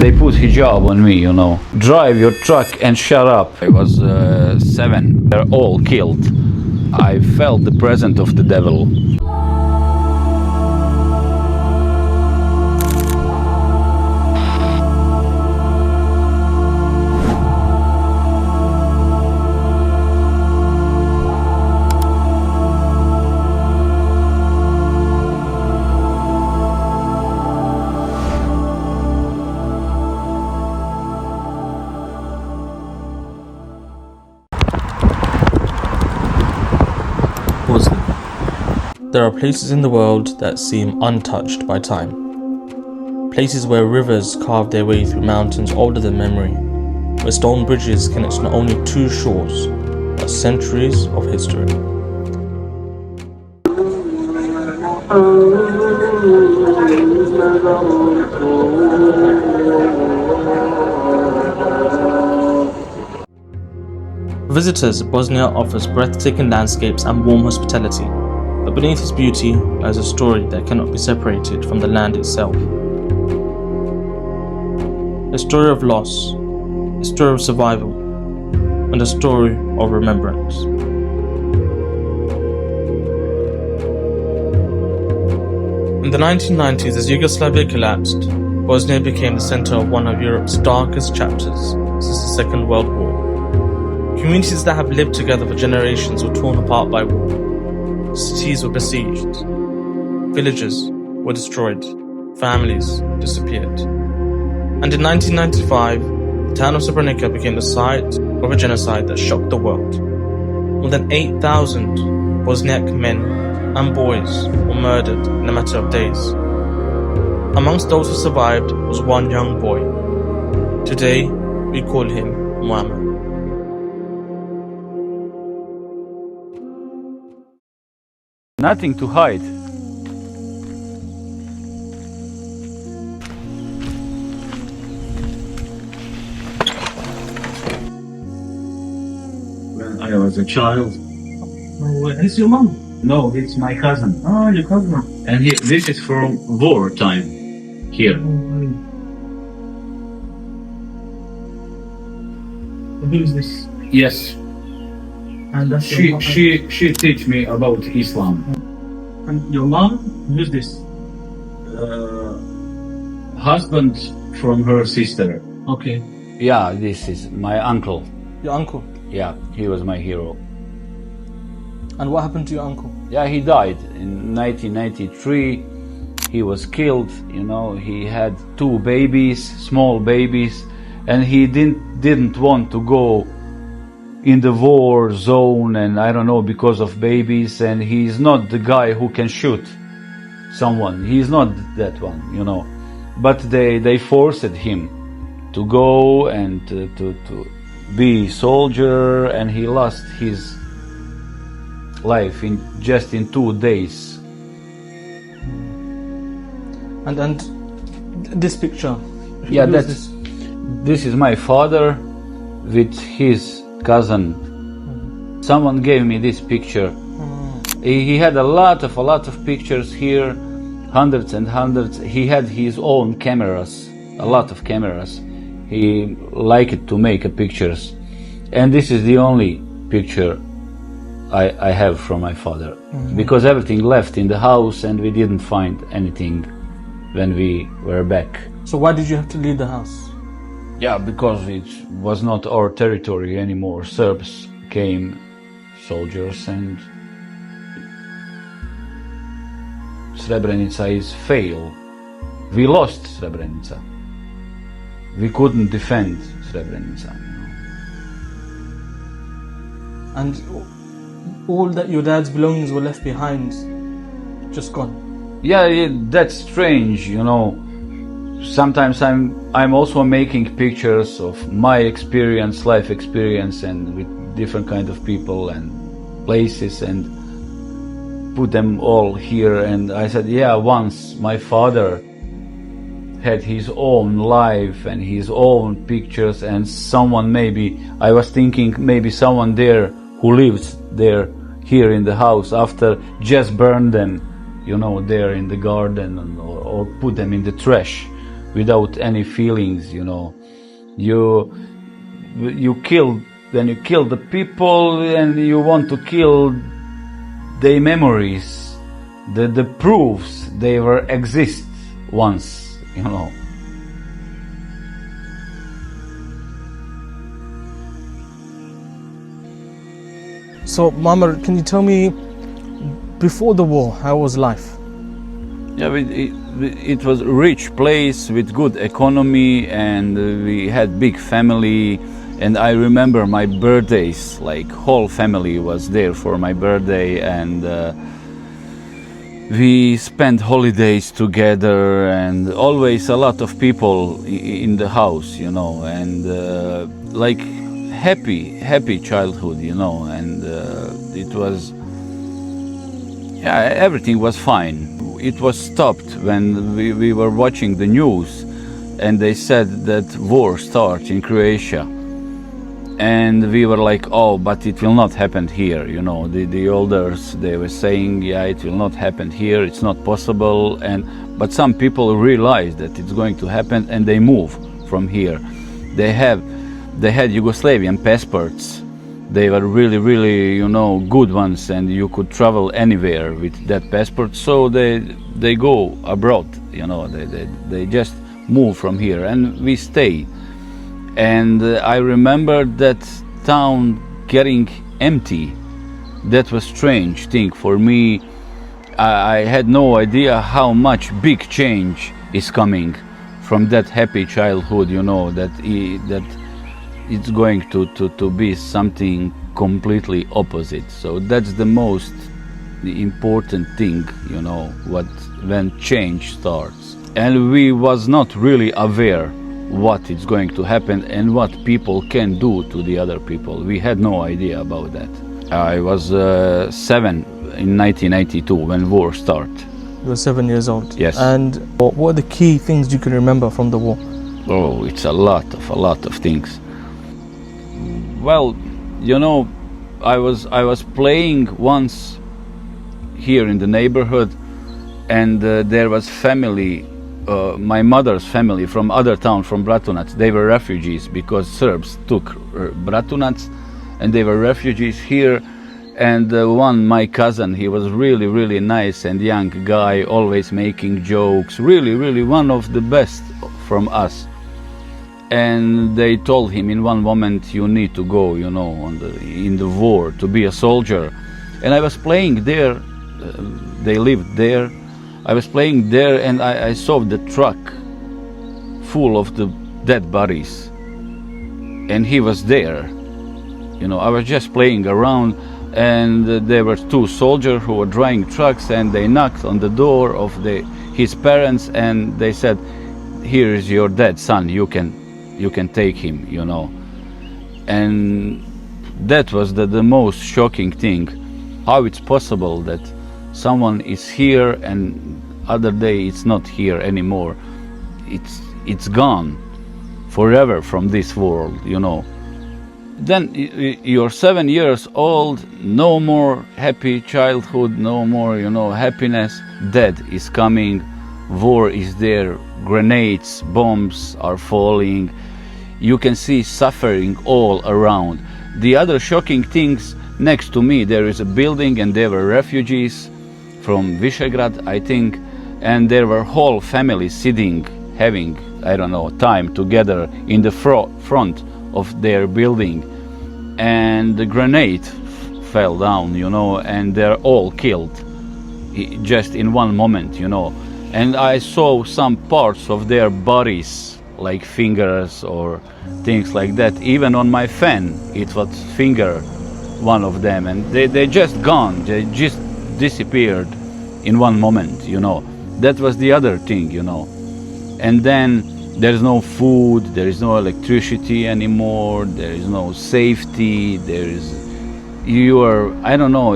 They put hijab on me, you know. Drive your truck and shut up. I was 7. They're all killed. I felt the presence of the devil. Bosnia. There are places in the world that seem untouched by time. Places where rivers carve their way through mountains older than memory, where stone bridges connect not only two shores, but centuries of history. Visitors, Bosnia offers breathtaking landscapes and warm hospitality, but beneath its beauty lies a story that cannot be separated from the land itself. A story of loss, a story of survival, and a story of remembrance. In the 1990s, as Yugoslavia collapsed, Bosnia became the center of one of Europe's darkest chapters since the Second World War. Communities that have lived together for generations were torn apart by war. Cities were besieged. Villages were destroyed. Families disappeared. And in 1995, the town of Srebrenica became the site of a genocide that shocked the world. More than 8,000 Bosniak men and boys were murdered in a matter of days. Amongst those who survived was one young boy. Today, we call him Muhammad. Nothing to hide. When I was a child. Oh, it's your mom? No, it's my cousin. Oh, your cousin. And this is from war time here. Who is this? Yes. And that's She teach me about Islam. And your mom? Who's this? Husband from her sister. Okay. Yeah, this is my uncle. Your uncle? Yeah, he was my hero. And what happened to your uncle? Yeah, he died in 1993. He was killed, you know. He had 2 babies, small babies, and he didn't want to go in the war zone, and I don't know, because of babies, and he's not the guy who can shoot someone. He's not that one, you know. But they forced him to go and to be soldier, and he lost his life in just in 2 days. And this picture? Yeah, Who is this is my father with his cousin. Someone gave me this picture. He had a lot of pictures here, hundreds and hundreds. He had his own cameras, a lot of cameras. He liked to make pictures, and this is the only picture I have from my father, because everything left in the house and we didn't find anything when we were back. So why did you have to leave the house? Yeah, because it was not our territory anymore. Serbs came, soldiers, and Srebrenica is failed. We lost Srebrenica. We couldn't defend Srebrenica. You know. And all that your dad's belongings were left behind, just gone. Yeah, that's strange, you know. Sometimes I'm also making pictures of my experience, life experience, and with different kind of people and places, and put them all here. And I said, yeah, once my father had his own life and his own pictures, and someone, maybe I was thinking maybe someone there who lives there here in the house after just burn them, you know, there in the garden, or put them in the trash. without any feelings, you know. You kill, then you kill the people, and you want to kill their memories, the proofs they were exist once, you know. So, Mama, can you tell me, before the war, how was life? Yeah, it was a rich place with good economy, and we had big family. And I remember my birthdays, like whole family was there for my birthday, and we spent holidays together, and always a lot of people in the house, you know, and like happy childhood, you know, and it was, yeah, everything was fine. It was stopped when we were watching the news, and they said that war starts in Croatia. And we were like, oh, but it will not happen here, you know. The elders, they were saying, yeah, it will not happen here, it's not possible. But some people realized that it's going to happen, and they move from here. They had Yugoslavian passports. They were really, you know, good ones, and you could travel anywhere with that passport. So they go abroad, you know. They just move from here, and we stay. And I remember that town getting empty. That was a strange thing for me. I had no idea how much big change is coming from that happy childhood, you know, that it's going to be something completely opposite. So that's the most important thing, you know, when change starts. And we was not really aware what is going to happen and what people can do to the other people. We had no idea about that. I was 7 in 1992 when war started. You were 7 years old. Yes. And what are the key things you can remember from the war? Oh, it's a lot of things. Well, you know, I was playing once here in the neighborhood, and there was family. My mother's family from other town, from Bratunac. They were refugees because Serbs took Bratunac, and they were refugees here. And my cousin, he was really nice and young guy, always making jokes, really one of the best from us. And they told him in one moment, you need to go, you know, in the war to be a soldier. And I was playing there. They lived there. I was playing there, and I saw the truck full of the dead bodies, and he was there. You know, I was just playing around, and there were 2 soldiers who were driving trucks, and they knocked on the door of his parents, and they said, here is your dead son, you can take him, you know. And that was the most shocking thing, how it's possible that someone is here and other day it's not here anymore. It's gone forever from this world, you know. Then you're 7 years old, no more happy childhood, no more, you know, happiness. Death is coming, war is there, grenades, bombs are falling. You can see suffering all around. The other shocking things, next to me there is a building, and there were refugees from Visegrad, I think, and there were whole families sitting, having, I don't know, time together in the front of their building, and the grenade fell down, you know, and they're all killed just in one moment, you know. And I saw some parts of their bodies, like fingers or things like that. Even on my fan, it was finger, one of them, and they just gone, they just disappeared in one moment, you know. That was the other thing, you know. And then there's no food, there is no electricity anymore, there is no safety, I don't know,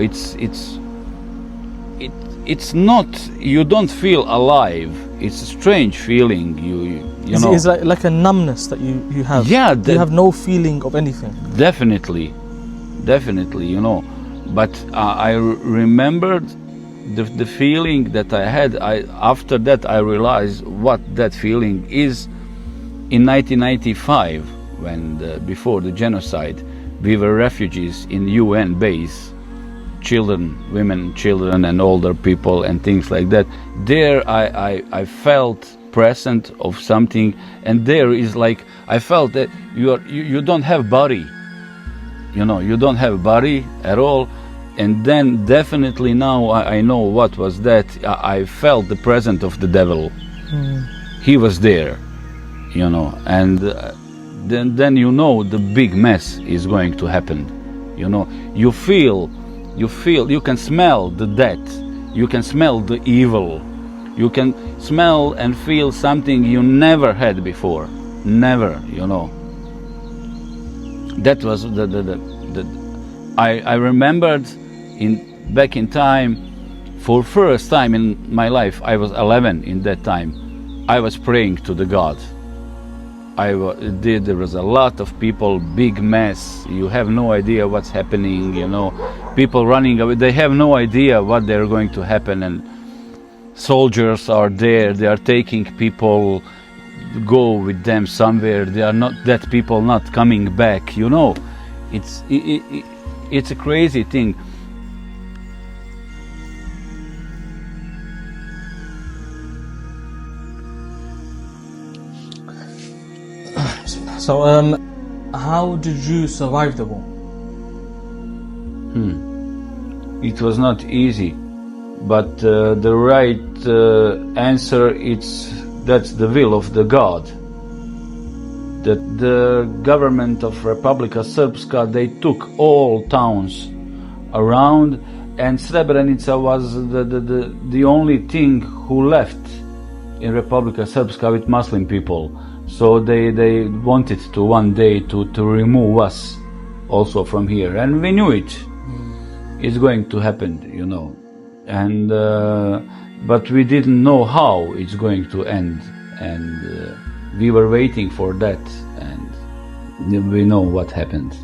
it's not, you don't feel alive. It's a strange feeling, you know. It's like a numbness that you have. Yeah. You have no feeling of anything. Definitely, you know. But I remembered the feeling that I had, after that I realized what that feeling is. In 1995, when before the genocide, we were refugees in UN base, children, women, children, and older people, and things like that. There, I felt present of something, and there is like I felt that you don't have body, you know, you don't have body at all. And then definitely now I know what was that. I felt the presence of the devil. He was there, you know, and then you know the big mess is going to happen. You know, you feel, you can smell the death, you can smell the evil, you can smell and feel something you never had before, never, you know. That was I remembered back in time, for first time in my life, I was 11 in that time, I was praying to the God. There was a lot of people, big mess, you have no idea what's happening, you know, people running away, they have no idea what they're going to happen, and soldiers are there, they are taking people, go with them somewhere, they are not, that people not coming back, you know, it's a crazy thing. So, how did you survive the war? It was not easy, but the right answer, that's the will of the God. That the government of Republika Srpska, they took all towns around, and Srebrenica was the only thing who left in Republika Srpska with Muslim people. So they wanted to one day to remove us also from here, and we knew it's going to happen, you know, and but we didn't know how it's going to end, and we were waiting for that, and we know what happened.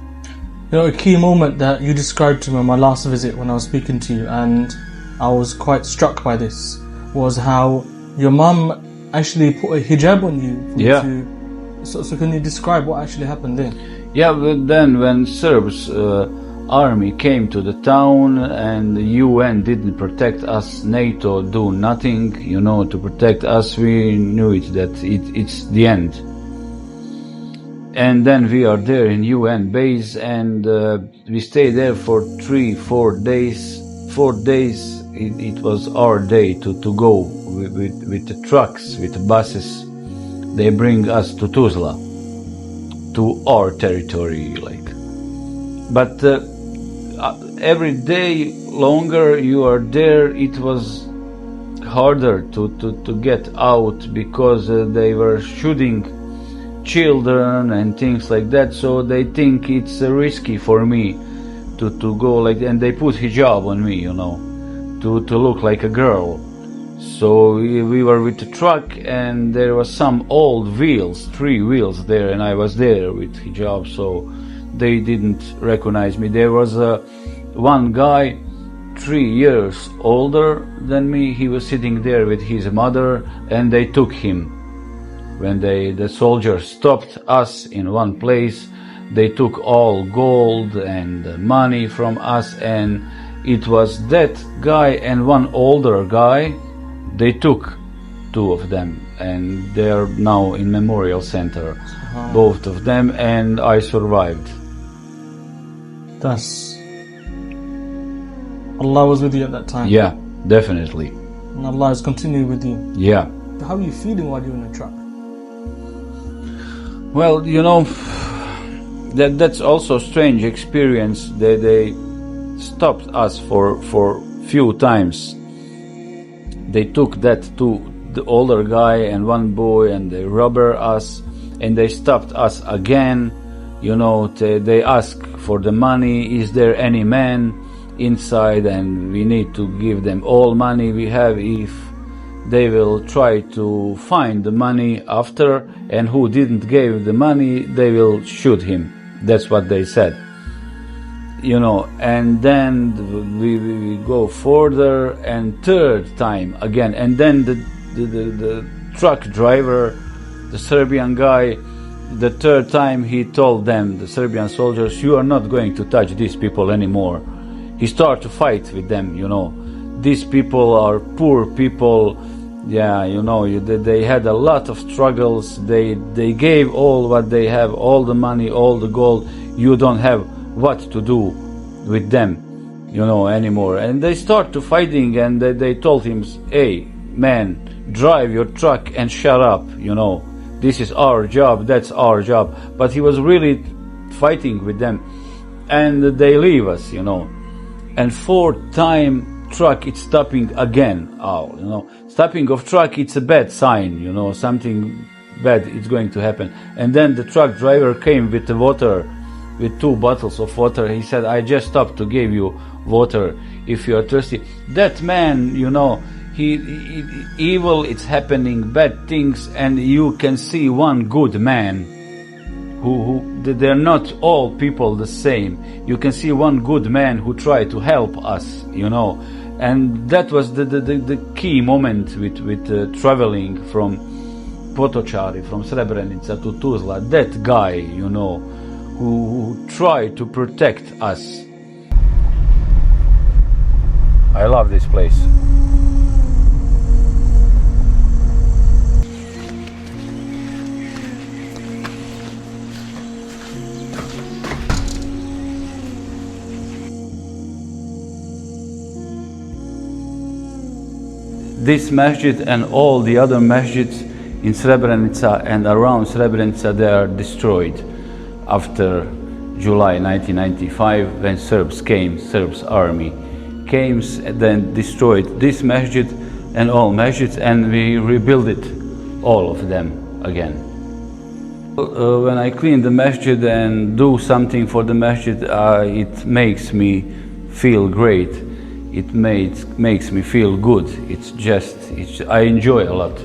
You know, a key moment that you described to me on my last visit when I was speaking to you, and I was quite struck by this, was how your mum actually put a hijab on you. Yeah. So can you describe what actually happened then? Yeah, but then when Serbs army came to the town and the UN didn't protect us, NATO do nothing, you know, to protect us, we knew it's the end. And then we are there in UN base, and we stay there for 3-4 days. 4 days, it was our day to go with the trucks, with the buses. They bring us to Tuzla, to our territory, like. But every day longer you are there, it was harder to get out, because they were shooting children and things like that. So they think it's risky for me to go like, and they put hijab on me, you know, to look like a girl. So we were with the truck, and there was some old wheels, 3 wheels there, and I was there with hijab, so they didn't recognize me. There was one guy 3 years older than me, he was sitting there with his mother, and they took him. When the soldiers stopped us in one place, they took all gold and money from us, and it was that guy and one older guy. They took 2 of them, and they are now in memorial center, both of them, and I survived. Allah was with you at that time. Yeah, definitely. And Allah has continued with you. Yeah. How are you feeling while you're in the truck? Well, you know, that's also a strange experience. They stopped us for few times. They took that 2, the older guy and one boy, and they robbed us, and they stopped us again. You know, they asked for the money. Is there any man inside? And we need to give them all money we have. If they will try to find the money after, and who didn't give the money, they will shoot him. That's what they said. and then we go further, and third time again, and then the truck driver, the Serbian guy, the third time he told them, the Serbian soldiers, you are not going to touch these people anymore. He started to fight with them, These people are poor people. Yeah, they had a lot of struggles. They gave all what they have, all the money, all the gold. You don't have what to do with them, anymore. And they start to fighting, and they told him, hey, man, drive your truck and shut up, This is our job, that's our job. But he was really fighting with them. And they leave us, And fourth time, truck, it's stopping again. Stopping of truck, it's a bad sign, something bad is going to happen. And then the truck driver came with the water, with 2 bottles of water. He said, I just stopped to give you water if you are thirsty. That man, he evil, it's happening, bad things, and you can see one good man who they're not all people the same. You can see one good man who tried to help us, and that was the key moment with traveling from Potočari, from Srebrenica to Tuzla. That guy, who tried to protect us. I love this place. This masjid and all the other masjids in Srebrenica and around Srebrenica, they are destroyed after July 1995, when Serbs army came, then destroyed this masjid and all masjids, and we rebuilt it, all of them again. When I clean the masjid and do something for the masjid, it makes me feel great. It makes me feel good. I enjoy a lot.